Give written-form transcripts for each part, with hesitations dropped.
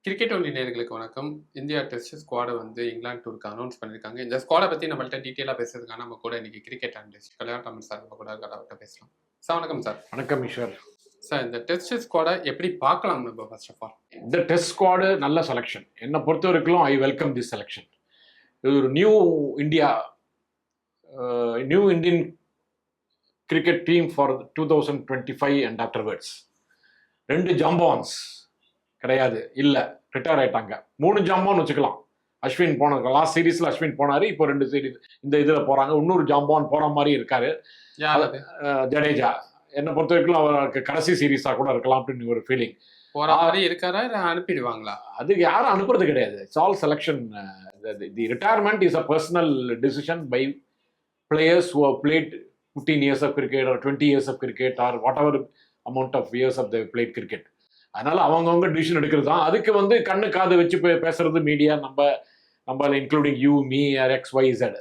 Cricket only நேயர்களுக்கு வணக்கம். India test ஸ்குவாட வந்து இங்கிலாந்து டூருக்கு அனௌன்ஸ் பண்ணியிருக்காங்க. இந்த ஸ்குவாட பத்தி நம்மள்ட்ட டீட்டெயிலா பேசுறதுக்காக நம்ம கூட இன்னைக்கு கிரிக்கெட் அனலிஸ்ட் கல்யாணராமன் சார் நம்ம கூட அவர்கிட்ட பேசலாம். சார் வணக்கம் சார். வணக்கம் ஈஸ்வர். சார் இந்த டெஸ்ட் ஸ்குவாட எப்படி பார்க்கலாம் நம்ம ஃபர்ஸ்ட் ஆஃப் ஆல்? இந்த டெஸ்ட் ஸ்குவாடு நல்ல செலெக்ஷன். என்னை பொறுத்த வரைக்கும் ஐ வெல்கம் திஸ் செலெக்ஷன். இது ஒரு new Indian cricket team for 2025 and afterwards. 2 ஜாம்பான்ஸ் கிடையாது, இல்லை ரிட்டையர் ஆயிட்டாங்க. 3 ஜாம்பான் வச்சுக்கலாம். அஸ்வின் போனாங்க, லாஸ்ட் சீரீஸ்ல அஸ்வின் போனாரு, இப்போ 2 சீரீஸ் இந்த இதுல போறாங்க. இன்னொரு ஜாம்பான் போற மாதிரி இருக்காரு, ஜடேஜா. என்னை பொறுத்த வரைக்கும் அவருக்கு கடைசி சீரீஸா கூட இருக்கலாம் அப்படின்னு ஒரு ஃபீலிங். போற மாதிரி இருக்காரா இல்லை அனுப்பிடுவாங்களா? அதுக்கு யாரும் அனுப்புறது கிடையாது. It's all selection. The retirement is a personal decision by players who have played 15 years of cricket or 20 years of cricket or whatever amount of years of they played cricket. அதனால அவங்கவுங்க டிசிஷன் எடுக்கிறது தான். அதுக்கு வந்து கண்ணு காது வச்சு பேசுறது மீடியா, நம்ம including you, me, or X, Y, Z,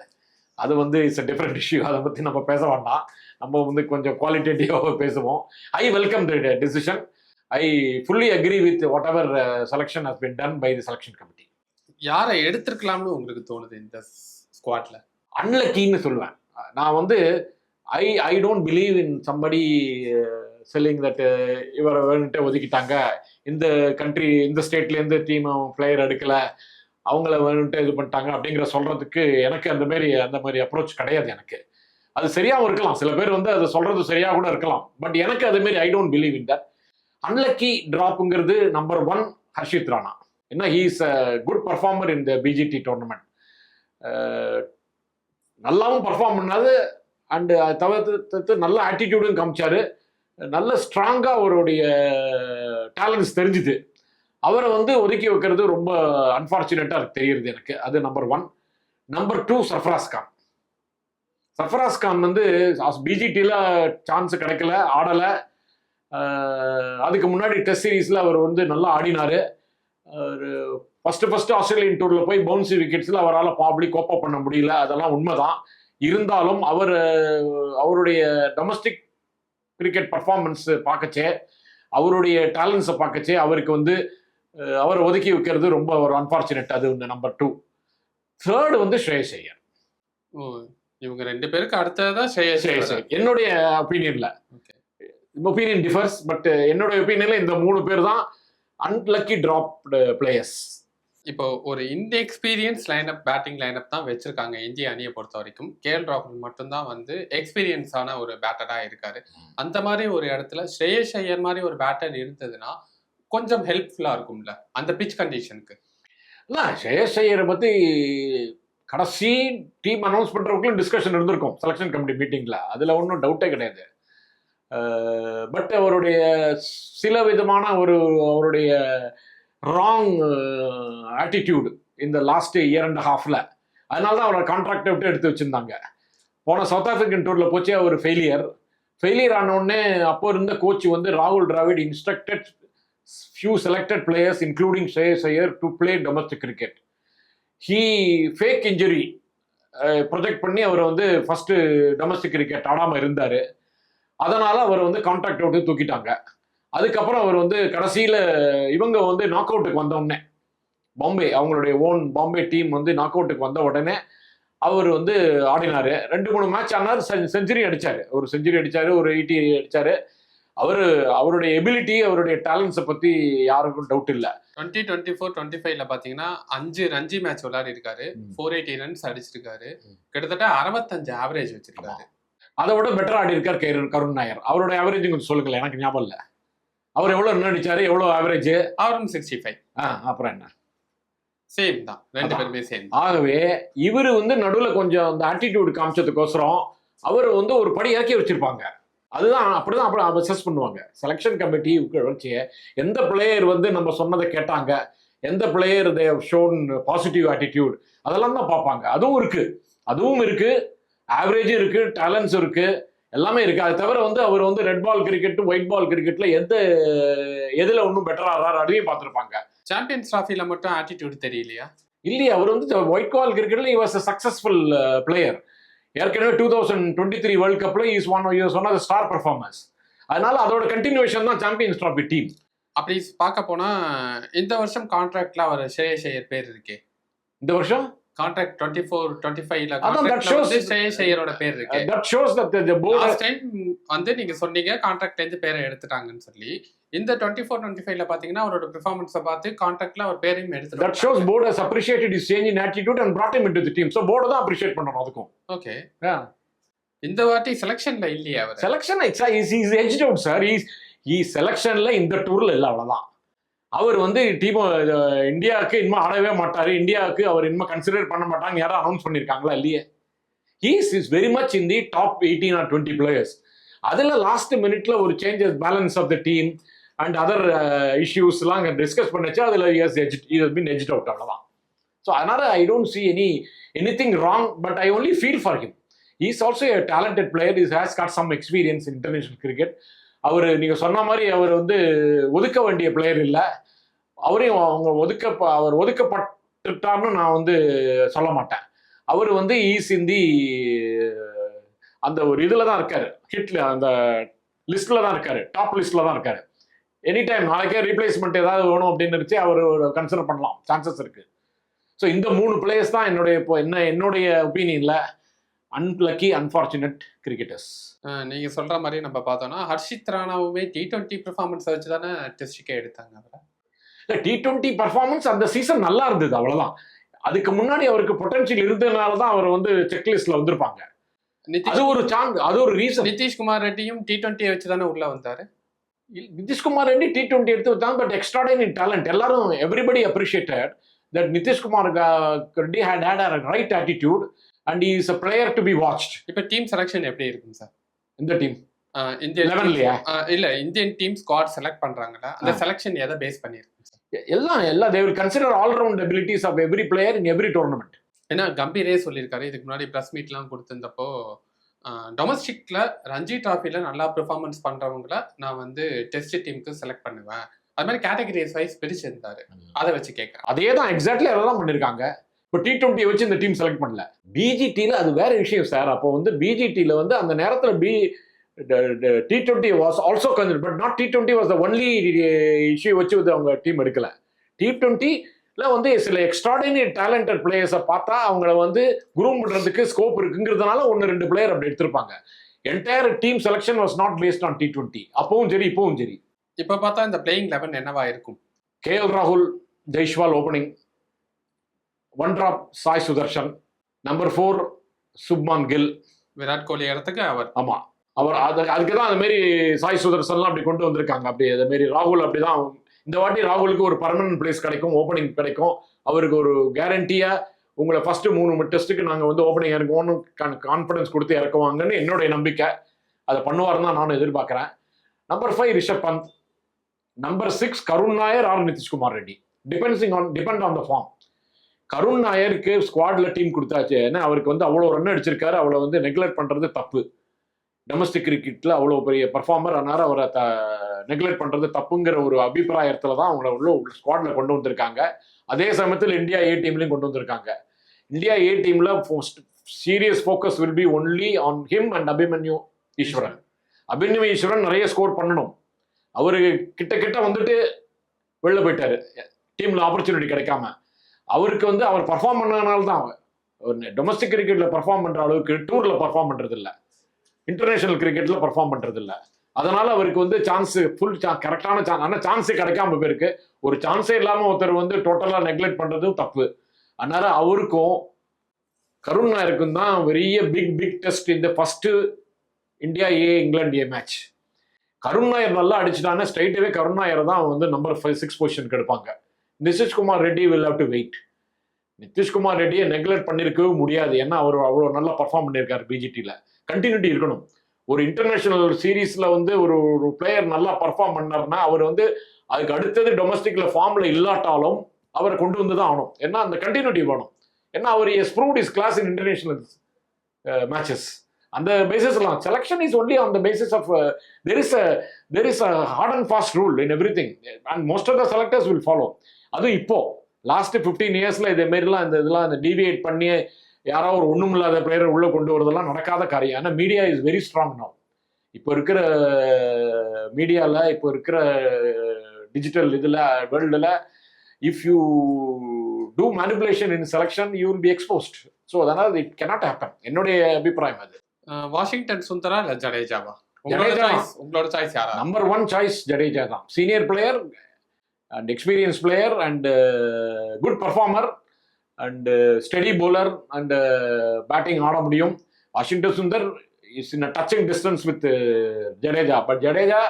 அது வந்து இட்ஸ் அ டிஃப்ரெண்ட் இஷ்யூ. அதை பற்றி நம்ம பேச வேண்டாம். நம்ம வந்து கொஞ்சம் குவாலிட்டேட்டிவாக பேசுவோம். I welcome the decision. I fully agree with whatever selection has been done by the selection committee. யாரை எடுத்திருக்கலாம்னு உங்களுக்கு தோணுது இந்த ஸ்குவாட்ல? அன்லக்கின்னு சொல்லுவேன் நான் வந்து. I don't believe in somebody selling that இவரை வேணுட்டு ஒதுக்கிட்டாங்க, இந்த கண்ட்ரி இந்த ஸ்டேட்லேருந்து டீம் பிளேயர் எடுக்கல, அவங்கள வேணுட்டு இது பண்ணிட்டாங்க அப்படிங்கிற சொல்றதுக்கு எனக்கு அந்த மாதிரி அப்ரோச் கிடையாது. எனக்கு அது சரியாகவும் இருக்கலாம், சில பேர் வந்து அது சொல்றது சரியாக கூட இருக்கலாம். பட் எனக்கு அது மாதிரி I don't believe in that. Unlucky டிராப்புங்கிறது நம்பர் 1 ஹர்ஷித் ராணா. ஏன்னா he is a good performer in the BGT tournament. நல்லாவும் பர்ஃபார்ம் பண்ணாது, அண்டு அதை தவிர்த்து நல்ல ஆட்டிடியூடும் காமிச்சாரு. நல்ல ஸ்ட்ராங்காக அவருடைய டேலண்ட்ஸ் தெரிஞ்சுது. அவரை வந்து ஒதுக்கி வைக்கிறது ரொம்ப அன்ஃபார்ச்சுனேட்டாக தெரியுது எனக்கு. அது நம்பர் 1. நம்பர் 2 சர்ஃபராஸ் கான். சர்ஃபராஸ் கான் வந்து பிஜிடியில் சான்ஸ் கிடைக்கல, ஆடலை. அதுக்கு முன்னாடி டெஸ்ட் சீரீஸில் அவர் வந்து நல்லா ஆடினார். ஃபர்ஸ்ட் ஆஸ்திரேலியன் டூரில் போய் பவுன்சி விக்கெட்ஸில் அவரால் ப்ராப்ளி கோப்பப் பண்ண முடியல, அதெல்லாம் உண்மைதான். இருந்தாலும் அவருடைய டொமஸ்டிக் கிரிக்கெட் பர்ஃபார்மன்ஸ் பார்க்கச்சே, அவருடைய டேலண்ட்ஸை பார்க்கச்சே அவருக்கு வந்து அவரை ஒதுக்கி வைக்கிறது ரொம்ப ஒரு அன்ஃபார்ச்சுனேட். அது வந்து நம்பர் 2. 3rd வந்து ஸ்ரேயஸ் ஐயர். இவங்க 2 பேருக்கு அடுத்ததான் ஸ்ரேயஸ் ஐயர். என்னுடைய ஒப்பீனியன்ல, ஒப்பீனியன் டிஃபர்ஸ், பட் என்னுடைய ஒப்பீனியன்ல இந்த 3 பேர் தான் அன்லக்கி டிராப்டு பிளேயர்ஸ். இப்போ ஒரு இன்எக்ஸ்பீரியன்ஸ் லைனப், பேட்டிங் லைனப் தான் வச்சிருக்காங்க இந்திய அணியை பொறுத்த வரைக்கும். கேஎல் ராகுல் மட்டும்தான் வந்து எக்ஸ்பீரியன்ஸான ஒரு பேட்டராக இருக்காரு. அந்த மாதிரி ஒரு இடத்துல ஸ்ரேயஸ் ஐயர் மாதிரி ஒரு பேட்டர் இருந்ததுன்னா கொஞ்சம் ஹெல்ப்ஃபுல்லாக இருக்கும்ல அந்த பிச் கண்டிஷனுக்கு. இல்லை, ஸ்ரேயஸ் ஐயரை பற்றி கடைசி டீம் அனௌன்ஸ் பண்ணுறவங்களும் டிஸ்கஷன் இருந்திருக்கும் செலெக்ஷன் கமிட்டி மீட்டிங்கில், அதில் ஒன்றும் டவுட்டே கிடையாது. பட் அவருடைய சில விதமான அவருடைய ராங் ஆட்டிடியூடு இந்த லாஸ்ட் 1.5 அதனால தான் அவரை கான்ட்ராக்டை விட்டு எடுத்து வச்சிருந்தாங்க. போன சவுத் ஆப்பிரிக்கன் டூரில் போச்சு அவர் ஃபெயிலியர் ஆனோடனே அப்போ இருந்த கோச் வந்து ராகுல் Dravid instructed few selected players including Shreyas Iyer to play domestic cricket. He fake injury project பண்ணி அவர் வந்து ஃபர்ஸ்ட் டொமஸ்டிக் கிரிக்கெட் ஆடாமல் இருந்தார். அதனால அவர் வந்து கான்ட்ராக்டை விட்டு தூக்கிட்டாங்க. அதுக்கப்புறம் அவர் வந்து கடைசியில் இவங்க வந்து நாக் அவுட்டுக்கு வந்தோடனே, அவங்களுடைய ஓன் பாம்பே டீம் வந்து நாக் அவுட்டுக்கு வந்த உடனே அவர் வந்து ஆடினார். 2-3 மேட்ச் ஆனார், செஞ்சுரி அடித்தார். ஒரு 80 அடித்தார். அவருடைய எபிலிட்டி, அவருடைய டேலண்ட்ஸை பற்றி யாருக்கும் டவுட் இல்லை. 2024-25 பார்த்தீங்கன்னா 5 ரஞ்சி மேட்ச் விளையாடி இருக்காரு, 480 ரன்ஸ் அடிச்சிருக்காரு, கிட்டத்தட்ட 65 ஆவரேஜ் வச்சிருக்காரு. அதை விட பெட்டர் ஆடி இருக்கார் கருண் நாயர். அவருடைய ஆவரேஜ் கொஞ்சம் சொல்லுங்களேன், எனக்கு ஞாபகம் இல்லை. அவர் எவ்வளோ ரன் அடிச்சாரு, எவ்வளோ ஆவரேஜ்? அவரும் 65. அப்புறம் என்ன, சேம் தான், 2 பேருமே சேம். ஆகவே இவர் வந்து நடுவில் கொஞ்சம் அந்த ஆட்டிடியூட் காமிச்சதுக்கோசரம் அவர் வந்து ஒரு படி இறக்கி வச்சிருப்பாங்க. அப்படிதான் அசஸ் பண்ணுவாங்க செலெக்ஷன் கமிட்டி. வச்சு எந்த பிளேயர் வந்து நம்ம சொன்னதை கேட்டாங்க, எந்த player they have shown positive attitude, அதெல்லாம் தான் பார்ப்பாங்க. அதுவும் இருக்கு, ஆவரேஜும் இருக்கு, டேலண்ட்ஸ் இருக்கு, எல்லாமே இருக்கு. அது தவிர வந்து அவர் வந்து ரெட் பால் கிரிக்கெட்டும் ஒயிட் பால் கிரிக்கெட்ல எதுல ஒன்றும் பெட்டரா ஆடுறாரு அதையும் பார்த்துருப்பாங்க. சாம்பியன்ஸ் டிராஃபில மட்டும் ஆட்டிடியூட் தெரியலையா? இல்லையா, அவர் வந்து ஒயிட் பால் கிரிக்கெட்ல he was a successful player. ஏற்கனவே 2023 வேர்ல்ட் கப்ல is one of the star performers. அதனால அதோட கண்டினியூஷன் தான் சாம்பியன்ஸ் டிராஃபி டீம். அப்படி பார்க்க போனா இந்த வருஷம் கான்ட்ராக்ட்ல அவர் ஸ்ரேயஸ் ஐயர் பேர் இருக்கே. இந்த வருஷம் கான்ட்ராக்ட் 24-25ல அதான் that கான்ட்ராக்ட்ல shows வந்து ஸ்ரேயஸ் ஐயரோட பேர் இருக்கு. that shows that the board last time வந்து நீங்க சொன்னீங்க கான்ட்ராக்ட்ல இருந்து பேரை எடுத்துட்டாங்கன்னு சொல்லி. இந்த 24-25ல பாத்தீங்கன்னா அவரோட பெர்ஃபார்மன்ஸை பார்த்து கான்ட்ராக்ட்ல அவர் பேரையும் that எடுத்துட்டாங்க. shows board has appreciated his change in attitude and brought him into the team. So board தான் appreciate பண்ணணும் அதுக்கும். ஓகே. Yeah. இந்த வாட்டி செலக்ஷன்ல இல்லையே அவர். Selection he's edged out sir. he செலக்ஷன்ல இந்த டூர்ல இல்ல அவ்வளவுதான். அவர் வந்து டீம் இந்தியாவுக்கு இன்னும் ஆடவே மாட்டாரு, இந்தியாவுக்கு அவர் இன்னும் கன்சிடர் பண்ண மாட்டாங்க யாரும் அனௌன்ஸ் பண்ணிருக்காங்களா இல்லையே. Is very much in the top 18 or 20 players. அதுல லாஸ்ட் மினிட்ல ஒரு changes balance of the team and other இஷ்யூஸ்லாம் டிஸ்கஸ் பண்ணிச்சு. அதுல been edged out அவ்வளவுதான். ஸோ அதனால I don't see anything wrong, but I only feel for him. He is also a talented player. He has got some experience in international cricket. அவர் நீங்க சொன்ன மாதிரி அவர் வந்து ஒதுக்க வேண்டிய பிளேயர் இல்லை. அவரையும் அவர் ஒதுக்கப்பட்டுட்டார்னு நான் வந்து சொல்ல மாட்டேன். அவர் வந்து ஈஸ் இந்தி அந்த ஒரு இதுல தான் இருக்காரு, ஹிட்ல அந்த லிஸ்ட்ல தான் இருக்காரு, டாப் லிஸ்ட்ல தான் இருக்காரு. எனி டைம் நாளைக்கே ரீப்ளேஸ்மெண்ட் ஏதாவது வேணும் அப்படின்னு இருந்துச்சு அவர் கன்சிடர் பண்ணலாம், சான்சஸ் இருக்கு. ஸோ இந்த 3 பிளேயர்ஸ் தான் என்னுடைய ஒப்பீனியன்ல அன்லக்கி அன்பார்ச்சுனேட் கிரிக்கெட்டர்ஸ். நீங்க சொல்ற மாதிரி நம்ம பார்த்தோம்னா ஹர்ஷித் ராணாவுமே T20 பெர்ஃபார்மன்ஸ் வச்சு தானே டெஸ்ட்டுக்கே எடுத்தாங்க. T20 பெர்ஃபார்மன்ஸ் அந்த சீசன் நல்லா இருந்தது அவ்வளவுதான். அதுக்கு முன்னாடி அவருக்கு பொட்டன்ஷியல் இருந்ததுனால தான் அவர் வந்து செக் லிஸ்ட்ல வந்திருப்பாங்க. அது ஒரு சான்ஸ், அது ஒரு ரீசன். நிதிஷ்குமார் ரெட்டியும் T20 வச்சு தானே உள்ள வந்தாரு. நிதிஷ்குமார் ரெட்டி T20 எடுத்து வந்தாங்க, பட் எக்ஸ்ட்ராடினரி டேலண்ட். எல்லாரும் everybody appreciated that Nitish Kumar Reddy had a right attitude and he is a player to be watched. இப்போ டீம் செலக்ஷன் எப்படி இருக்குங்க சார்? இந்த டீம் இந்தியன் 11லயா இல்ல இந்தியன் டீம் ஸ்குவாட் செலக்ட் பண்றாங்கல, அந்த செலக்ஷன் எதை பேஸ் பண்ணிருக்கு சார்? எல்லாம் they will consider all round abilities of every player in every tournament. ஏன்னா கம்பீரே சொல்லியிருக்காரு இதுக்கு முன்னாடி பிரஸ் மீட்லாம் கொடுத்திருந்தப்போ, டொமஸ்டிக்ல ரஞ்சி டிராஃபில நல்லா பெர்ஃபார்மன்ஸ் பண்றவங்கள நான் வந்து டெஸ்ட் டீமுக்கு செலக்ட் பண்ணுவேன். அது மாதிரி கேட்டகரிஸ் வைஸ் பிரிச்சிருந்தாரு. அதை வச்சு கேட்கறேன். அதே தான் எக்ஸாக்ட்லி அதெல்லாம் பண்ணிருக்காங்க. இப்போ T20 வச்சு இந்த டீம் செலக்ட் பண்ணல. பிஜிடியில் அது வேற விஷயம் சார். அப்போ வந்து பிஜிடியில் வந்து அந்த நேரத்தில் T20 was also consider, but not T20 was the only issue வச்சு வந்து அவங்க டீம் எடுக்கல. T20ல வந்து சில எக்ஸ்ட்ராடினரி டேலண்டட் பிளேயர்ஸை பார்த்தா அவங்கள வந்து குரூம் பண்ணுறதுக்கு ஸ்கோப் இருக்குங்கிறதுனால 1-2 பிளேயர் அப்படி எடுத்திருப்பாங்க. Entire team selection was not based on T20. அப்பவும் சரி இப்பவும் சரி. இப்போ பார்த்தா இந்த பிளேயிங் 11 என்னவா இருக்கும்? KL ராகுல், Jaiswal opening, 1 drop Sai Sudharsan, number 4 Shubman Gill. Virat Kohli இடத்துக்கு அவர். ஆமா, அவர் அதுக்கு தான் அந்த மாதிரி சாய் சுதர்ஷன்லாம் அப்படி கொண்டு வந்திருக்காங்க. அப்படி அதே மாதிரி ராகுல் அப்படிதான். இந்த வாட்டி ராகுலுக்கு ஒரு பர்மனன்ட் பிளேஸ் கிடைக்கும், ஓப்பனிங் கிடைக்கும். அவருக்கு ஒரு கேரண்டியா உங்களை ஃபர்ஸ்ட் 3 டெஸ்ட்டுக்கு நாங்கள் வந்து ஓப்பனிங் இறக்குவோம்னு கான்ஃபிடன்ஸ் கொடுத்து இறக்குவாங்கன்னு என்னுடைய நம்பிக்கை. அதை பண்ணுவாருன்னு தான் நானும் எதிர்பார்க்குறேன். Number 5 Rishabh Pant, number 6 Karun Nair or Nitish Kumar Reddy. Depend on the form. Karun நாயருக்கு ஸ்குவாட்ல டீம் கொடுத்தாச்சு. ஏன்னா அவருக்கு வந்து அவ்வளோ ரன் அடிச்சிருக்காரு, அவ்வளோ வந்து நெக்லெக்ட் பண்றது தப்பு. டொமஸ்டிக் கிரிக்கெட்ல அவ்வளோ பெரிய பர்ஃபார்மர், அதனால அவரை நெக்லெக்ட் பண்றது தப்புங்கிற ஒரு அபிப்பிராயத்துல தான் அவங்கள உள்ள ஸ்குவாட்ல கொண்டு வந்திருக்காங்க. அதே சமயத்தில் இந்தியா A டீம்லையும் கொண்டு வந்திருக்காங்க. இந்தியா A டீம்ல series focus will be only on him and Abhimanyu Easwaran. Abhimanyu Easwaran நிறைய ஸ்கோர் பண்ணணும். அவரு கிட்ட வந்துட்டு வெளில போயிட்டாரு, டீம்ல ஆப்பர்ச்சுனிட்டி கிடைக்காம. அவருக்கு வந்து அவர் பர்ஃபார்ம் பண்ணனால தான் டொமஸ்டிக் கிரிக்கெட்ல பர்ஃபார்ம் பண்ற அளவுக்கு டூர்ல பர்ஃபார்ம் பண்றது இல்லை, இன்டர்நேஷனல் கிரிக்கெட்ல பர்ஃபார்ம் பண்றது இல்லை. அதனால அவருக்கு வந்து சான்ஸ் கரெக்டான சான்ஸ், ஆனால் சான்ஸே கிடைக்காம போயிருக்கு. ஒரு சான்ஸே இல்லாம ஒருத்தர் வந்து டோட்டலா நெக்லெக்ட் பண்றதும் தப்பு. அதனால அவருக்கும் கருண் நாயருக்கும் தான் பெரிய பிக் டெஸ்ட் இந்த ஃபர்ஸ்ட் இந்தியா இங்கிலாந்து மேட்ச். கருண் நாயர் நல்லா அடிச்சுட்டானே ஸ்ட்ரைட்டாவே கருண் நாயர் தான் வந்து நம்பர் 6 பொசிஷனுக்கு எடுப்பாங்க. Nitish Kumar Reddy will have to wait. Nitish Kumar ரெட்டியை நெக்லெக்ட் பண்ணிருக்கவே முடியாது. ஏன்னா அவர் அவ்வளோ நல்லா பர்ஃபார்ம் பண்ணியிருக்காரு. பிஜிடியில் கண்டினியூட்டி இருக்கணும். ஒரு இன்டர்நேஷனல் சீரீஸ்ல வந்து ஒரு பிளேயர் நல்லா பர்ஃபார்ம் பண்ணார்னா அவர் வந்து அதுக்கு அடுத்தது டொமஸ்டிக்ல ஃபார்ம்ல இல்லாட்டாலும் அவரை கொண்டு வந்து தான் ஆகணும். ஏன்னா அந்த கண்டினியூட்டி வேணும். ஏன்னா அவர் has proved his class in international matches. அந்த பேசிஸ்லாம் selection is only on the basis of there is a hard and fast rule in everything and most of the selectors will follow. அது இப்போ last 15 இயர்ஸ்ல இதே மாதிரிலாம் இதெல்லாம் deviate பண்ணி யாராவது ஒரு ஒண்ணும் இல்லாத பிளேயரை உள்ள கொண்டு வரதெல்லாம் நடக்காத காரியம். ஏன்னா media is very strong now. இப்போ இருக்கிற மீடியால இப்போ இருக்கிற டிஜிட்டல் இதில் வேர்ல்டில் if you do manipulation in selection you will be exposed. So அதனால் இட் cannot happen. என்னுடைய அபிப்பிராயம் அது. வாஷிங்டன் சுந்தரா இல்ல ஜடேஜாவா? ஜடேஜா. உங்களோட சாய்ஸ் யாரா? நம்பர் 1 சாய்ஸ் ஜடேஜா தான். Senior player and experience player and good performer and steady bowler and batting ஆட முடியும். Washington Sundar is in a touching distance with Jadeja. But Jadeja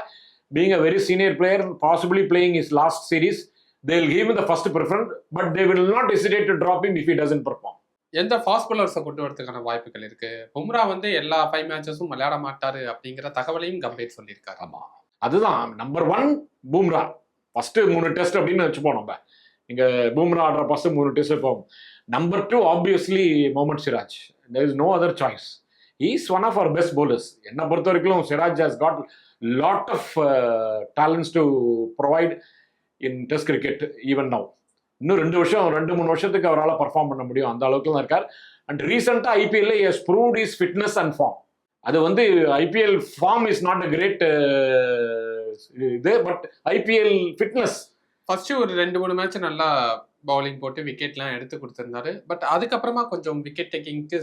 being a very senior player, possibly playing his last series, they will give him the first preference, but they will not hesitate to drop him if he doesn't perform. எந்த fast பவுலர்ஸை கொண்டு வரதுக்கான வாய்ப்புகள் இருக்கு? பும்ரா வந்து எல்லா 5 மேட்சஸும் விளையாட மாட்டாரு அப்படிங்கிற தகவலையும் கம்பீர் சொல்லியிருக்காரு. ஆமா, அதுதான் நம்பர் 1 பூம்ரா. ஃபர்ஸ்ட் 3 டெஸ்ட் அப்படின்னு வச்சுப்போம். நம்ம இங்க பூம்ரா ஆடுற ஃபர்ஸ்ட் 3 டெஸ்ட் இருப்போம். Number 2 obviously Mohammed Siraj. there is no other choice. he is one of our best bowlers. என்னை பொறுத்த வரைக்கும் Siraj has got lot of talents to provide in test cricket even now. இன்னும் 2-3 வருஷத்துக்கு அவரால் பர்ஃபார்ம் பண்ண முடியும், அந்த அளவுக்கு தான் இருக்கார். அண்ட் ரீசெண்டாக ஐபிஎல்ல has proved his fitness and form. அது வந்து IPL form is not a great இது, பட் ஐபிஎல் ஃபிட்னஸ். ஃபர்ஸ்ட் ஒரு 2-3 மேட்ச் நல்லா பவுலிங் போட்டு விக்கெட்லாம் எடுத்து கொடுத்திருந்தாரு. பட் அதுக்கப்புறமா கொஞ்சம் விக்கெட் டேக்கிங்க்கு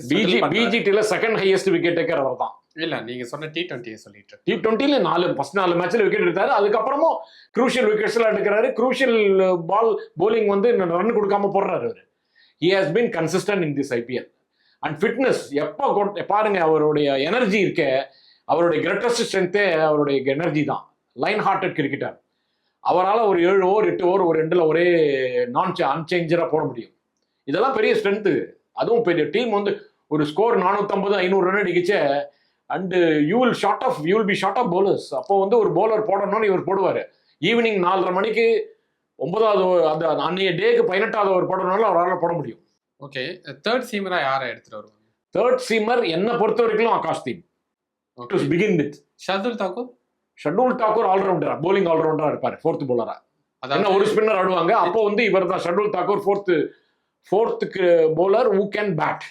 பிஜிடில செகண்ட் ஹையஸ்ட் விக்கெட் டேக்கர் அவர் தான். இல்ல நீங்க சொன்ன T20 சொல்லிட்டு T20ல ஃபர்ஸ்ட் 4 மேட்ச்ல விக்கெட் எடுத்தாரு. அதுக்கப்புறமும் குரூஷியல் விக்கெட்ஸ் எல்லாம் எடுக்கிறாரு. குரூஷியல் bowling வந்து ரன் கொடுக்காம போடுறாரு அவரு. he has been consistent in this IPL. And fitness எப்போ பாருங்க, அவருடைய எனர்ஜி இருக்க, அவருடைய கிரேட்டஸ்ட் ஸ்ட்ரென்த்தே அவருடைய எனர்ஜி தான். Line hearted cricketer. அவரால் ஒரு 7 ஓவர் 8 ஓவர் ஒரு எண்டில் ஒரே அன்சேஞ்சராக போட முடியும். இதெல்லாம் பெரிய ஸ்ட்ரென்த்து. அதுவும் பெரிய டீம் வந்து ஒரு ஸ்கோர் 450-500 ரன் அடிக்கிச்சு. And you will be short of bowlers. அப்போ வந்து ஒரு bowler போடணும்னு இவர் போடுவார். ஈவினிங் 4:30 மணிக்கு 9வது அந்த அன்னைய டேக்கு 18வது ஓவர் போடணும்னாலும் அவரால் போட முடியும். ஓகே, தேர்ட் சீமரா யாரை எடுத்துட்டு வருவாங்க? தேர்ட் சீமர் என்னை பொறுத்த வரைக்கும் Akash Deep. To begin with Shardul Thakur ஆல்ரவுண்டரா, போலிங் ஆல்ரவுண்டரா இருப்பாரு, 4th bowler. அதான் ஒரு ஸ்பின்னர் ஆடுவாங்க. அப்போ வந்து இவர் தான் Shardul Thakur 4th bowler who can bat.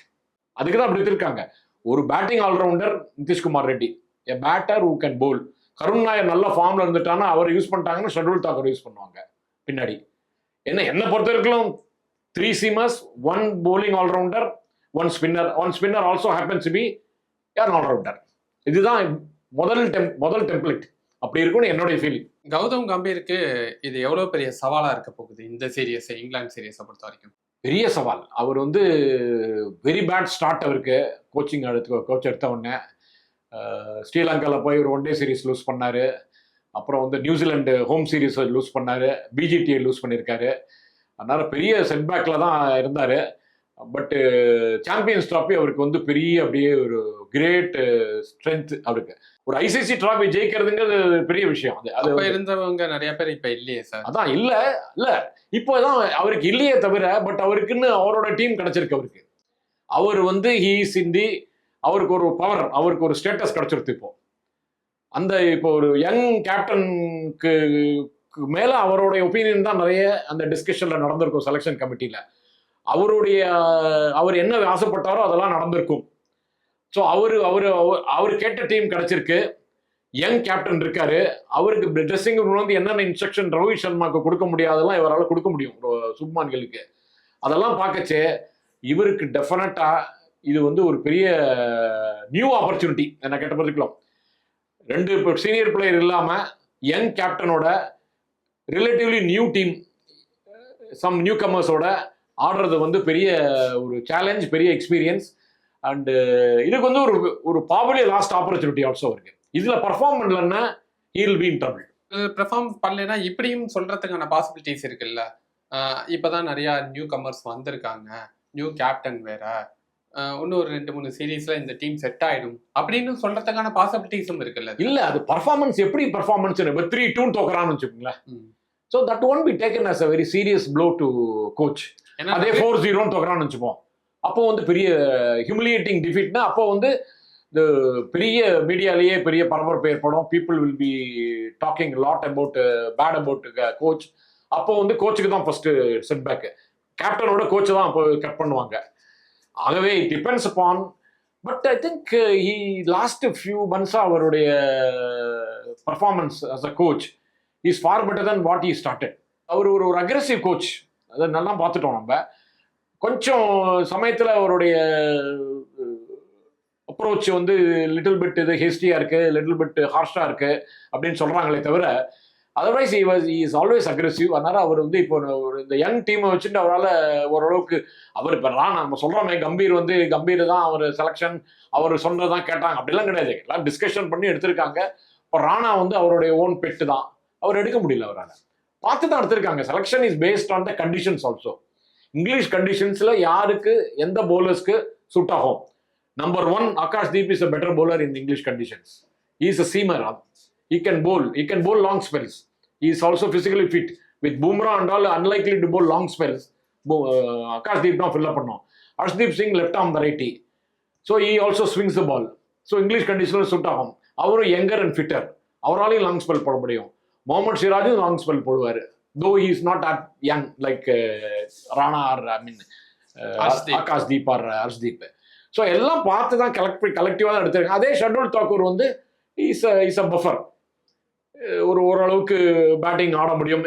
அதுக்கு தான் அப்படி எடுத்திருக்காங்க. ஒரு batting allrounder Nitish Kumar Reddy, a batter who can bowl. Karun Nair நல்ல ஃபார்ம்ல இருந்துட்டானா அவர் யூஸ் பண்ணிட்டாங்கன்னா ஷர்துல் தாக்கூர் யூஸ் பண்ணுவாங்க பின்னாடி. என்னை பொறுத்த வரைக்கும் 3 seamers, 1 bowling all-rounder, 1 spinner. 1 spinner also happens to be an all-rounder. இதுதான் முதல் டெம்ப்ளேட். அப்படி இருக்கும்னு என்னுடைய ஃபீலிங். கௌதம் கம்பீருக்கு இது எவ்வளவு பெரிய சவாலா இருக்க போகுது இந்த சீரியஸ், இங்கிலாந்து சீரியஸை பொறுத்த வரைக்கும்? பெரிய சவால். அவர் வந்து வெரி பேட் ஸ்டார்ட் அவருக்கு. கோச் எடுத்த உடனே ஸ்ரீலங்காவில் போய் ஒரு 1 டே சீரீஸ் லூஸ் பண்ணாரு. அப்புறம் வந்து நியூசிலாண்டு ஹோம் சீரீஸ் லூஸ் பண்ணாரு. பிஜிடியை லூஸ் பண்ணியிருக்காரு. அதனால பெரிய செட்பேக்ல தான் இருந்தார். பட்டு சாம்பியன்ஸ் ட்ராஃபி அவருக்கு வந்து பெரிய அப்படியே ஒரு கிரேட் ஸ்ட்ரென்த். அவருக்கு ஒரு ஐசிசி ட்ராஃபி ஜெயிக்கிறதுங்கிறது பெரிய விஷயம். அது இருந்தவங்க நிறைய பேர் இப்ப இல்லையே சார். அதான் இல்ல இப்போதான் அவருக்கு இல்லையே தவிர, பட் அவருக்குன்னு அவரோட டீம் கிடைச்சிருக்கு. அவர் வந்து ஹீஸ் இந்தி, அவருக்கு ஒரு பவர், அவருக்கு ஒரு ஸ்டேட்டஸ் கிடைச்சிருக்கு. இப்போ ஒரு யங் கேப்டனுக்கு மேல அவருடைய ஒப்பீனியன் தான் நிறைய அந்த டிஸ்கஷன்ல நடந்திருக்கும் செலெக்ஷன் கமிட்டியில. அவர் என்ன ஆசைப்பட்டாரோ அதெல்லாம் நடந்திருக்கும். ஸோ அவர் கேட்ட டீம் கிடைச்சிருக்கு. யங் கேப்டன் இருக்காரு. அவருக்கு ட்ரெஸ்ஸிங் ரூம் வந்து என்னென்ன இன்ஸ்ட்ரக்ஷன் ரோஹித் சர்மாவுக்கு கொடுக்க முடியாதெல்லாம் இவரால் கொடுக்க முடியும் சுப்மான்களுக்கு. அதெல்லாம் பார்க்கச்சே இவருக்கு டெஃபினட்டா இது வந்து ஒரு பெரிய நியூ ஆப்பர்ச்சுனிட்டி. என்ன கேட்ட பார்த்துக்கலாம். 2 சீனியர் பிளேயர் இல்லாம யங் கேப்டனோட relatively new team, some new கமர்ஸோட ஆடுறது வந்து பெரிய ஒரு சேலஞ்ச், பெரிய எக்ஸ்பீரியன்ஸ். அண்ட் இதுக்கு வந்து ஒரு பாபுலி லாஸ்ட் ஆப்பர்ச்சுனிட்டி ஆல்சோ இருக்கு. இதுல பர்ஃபார்ம் பண்ணலன்னா he will be in trouble. Perform பண்ணலைன்னா இப்படியும் சொல்றதுக்கான பாசிபிலிட்டிஸ் இருக்குல்ல. இப்பதான் நிறைய நியூ கமர்ஸ் வந்திருக்காங்க, நியூ கேப்டன் வேற, இன்னும் ஒரு 2-3 சீரீஸ்ல இந்த டீம் செட் ஆயிடும் அப்படின்னு சொல்றதுக்கான பாசிபிலிட்டிஸும் இருக்குல்ல. இல்ல அது பர்ஃபார்மன்ஸ் எப்படி பர்ஃபார்மன்ஸ் 3-2 தோக்குறான்னு வச்சுக்கோங்களேன். So that won't be taken as a very serious blow to coach. அதே 4-0 தோக்குறான்னு வச்சுப்போம். அப்போ வந்து பெரிய ஹியூமிலியேட்டிங் டிஃபீட்னா அப்போ வந்து இந்த பெரிய மீடியாலேயே பெரிய பரபரப்பு ஏற்படும். People will be talking lot about bad about coach. அப்போ வந்து கோச்சுக்கு தான் ஃபர்ஸ்ட் செட்பேக்கு. கேப்டனோட கோச்சை தான் அப்போ கட் பண்ணுவாங்க. ஆகவே it depends upon. But I think last few மந்த்ஸாக அவருடைய performance as a coach is far better than what he started. அவர் ஒரு அக்ரெசிவ் கோச், அதை நல்லா பார்த்துட்டோம் நம்ம. கொஞ்சம் சமயத்தில் அவருடைய அப்ரோச் வந்து லிட்டில் பிட் இது ஹேஸ்டியாக இருக்குது, லிட்டில் பிட் ஹார்ஷாக இருக்குது அப்படின்னு சொல்கிறாங்களே தவிர otherwise he is always aggressive. அதனால அவர் வந்து இப்போ ஒரு இந்த யங் டீமை வச்சுட்டு அவரால் ஓரளவுக்கு அவர் இப்போ நம்ம சொல்கிறோமே கம்பீர் தான் அவர் செலெக்ஷன், அவர் சொன்னதான் கேட்டாங்க அப்படிலாம் கிடையாது. எல்லாம் டிஸ்கஷன் பண்ணி எடுத்திருக்காங்க. இப்போ ராணா வந்து அவருடைய ஓன் பெட்டு தான், அவர் எடுக்க முடியல, அவரால் பார்த்து தான் எடுத்திருக்காங்க. Selection is based on the conditions also. English கண்டிஷன்ஸில் யாருக்கு எந்த பவுலர்ஸ்க்கு சூட் ஆகும். நம்பர் 1 ஆகாஷ்தீப் is a better bowler in English conditions. He is a seamer. He can bowl long spells. He is also physically fit. With Bumrah and all, unlikely to bowl long spells. Akashdeep now fill up பண்ணோம். Arshdeep Singh left arm variety. So he also swings the ball. So English conditions suit ஆகும். அவரும் younger and fitter. அவராலையும் long spell போட முடியும். முகமது சிராஜும் long spell போடுவார். Though he is not that young like Rana or Akashdeep or Arshdeep. So எல்லாம் பார்த்து தான் கலெக்டிவாக தான் எடுத்திருக்காங்க. அதே ஷர்துல் தாக்கூர் வந்து இஸ் அ பஃபர். ஓரளவுக்கு பேட்டிங் ஆட முடியும்.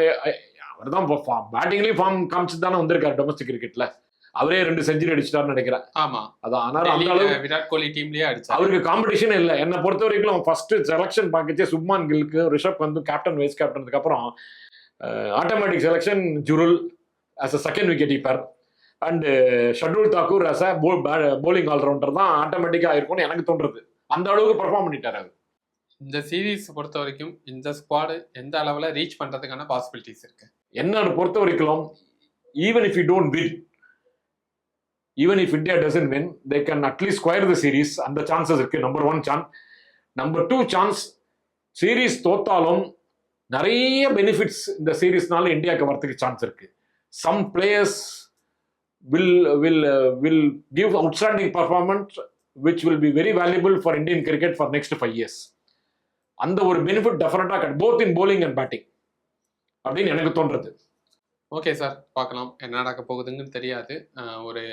அவர் தான் பேட்டிங்லேயும் ஃபார்ம் காமிச்சு தானே வந்திருக்காரு டொமஸ்டிக் கிரிக்கெட்ல. அவரே 2 செஞ்சுரி அடிச்சிட்டாருன்னு நினைக்கிறேன். ஆமா, அதான். அதனால அந்த அளவுக்கு விராட் கோலி டீம்லயே அடிச்சாரு. அவருக்கு காம்படிஷன் இல்லை. என்னை பொறுத்த வரைக்கும் ஃபர்ஸ்ட் செலக்ஷன் பார்க்கச்சே சுப்மான் கில்க்கு ரிஷப் வந்து கேப்டன் வைஸ் கேப்டனுக்கு அப்புறம் automatic selection Jurel as a second wicket keeper and Shardul Thakur as a bowling allrounder தான் ஆட்டோமேட்டிக்காக இருக்கும்னு எனக்கு தோன்றது. அந்த அளவுக்கு பெர்ஃபார்ம் பண்ணிட்டாரு அவர். இந்த சீரீஸ் பொறுத்த வரைக்கும் இந்த ஸ்குவாடு எந்த அளவில் ரீச் பண்ணுறதுக்கான பாசிபிலிட்டிஸ் இருக்கு? என்னன்னு பொறுத்த வரைக்கும் even if you don't win, even if India doesn't win, they can at least square the series. அந்த சான்சஸ் இருக்கு. Number 1 chance. Number 2 chance, series தோத்தாலும் நிறைய பெனிஃபிட்ஸ் இந்த சீரீஸ்னால இந்தியாவுக்கு வரதுக்கு சான்ஸ் இருக்கு. Some players will give outstanding performance which will be very valuable for Indian cricket for next 5 years. அந்த ஒரு பெனிஃபிட் டெஃபினட்டா both in bowling and batting அப்படின்னு எனக்கு தோன்றது. ஓகே சார், பார்க்கலாம் என்ன நடக்க போகுதுன்னு தெரியாது. ஒரு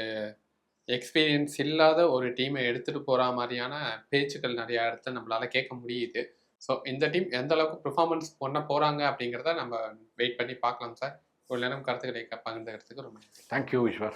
எக்ஸ்பீரியன்ஸ் இல்லாத ஒரு டீமை எடுத்துட்டு போற மாதிரியான பேச்சுக்கள் நிறைய இடத்துல நம்மளால கேட்க முடியுது. ஸோ இந்த டீம் எந்த அளவுக்கு பெர்ஃபார்மன்ஸ் பண்ண போறாங்க அப்படிங்கிறத நம்ம வெயிட் பண்ணி பார்க்கலாம் சார். ஒரு நேரம் கருத்துக்களை பகிர்ந்துக்கிறதுக்கு ரொம்ப நன்றி. தேங்க்யூ ஈஸ்வர்.